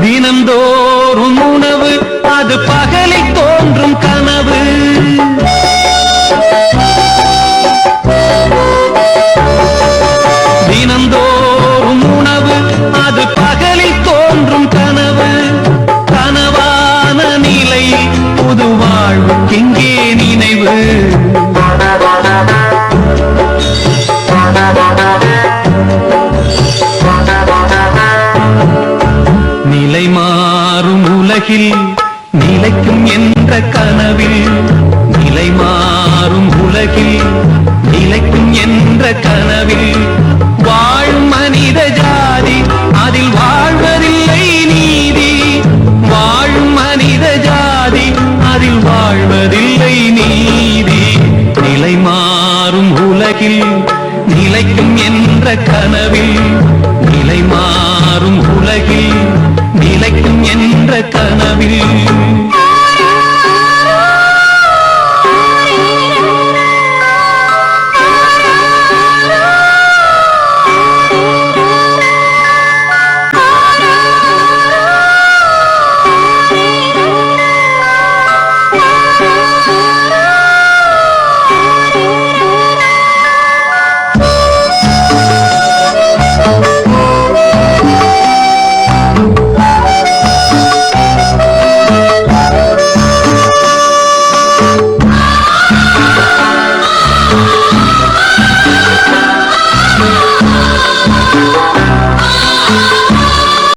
தினந்தோறும் உணவு அது பகலில் தோன்றும் கனவு. தினந்தோறும் உணவு அது பகலில் தோன்றும் கனவு. கனவான நிலையில் புது வாழ்வுக்கெங்கே நினைவு? நிலை மாறும் உலகில் நிலைக்கும் என்ற கனவில், நிலை மாறும் உலகில் நிலைக்கும் என்ற கனவில் வாழும் மனித ஜாதி அதில் வாழ்வதில்லை நீதி. வாழும் மனித ஜாதி அதில் வாழ்வதில்லை நீதி. நிலை மாறும் உலகில் நிலைக்கும் என்ற கனவில், நிலை மாறும் உலகில் நிலைக்கும் என்ற கனவில்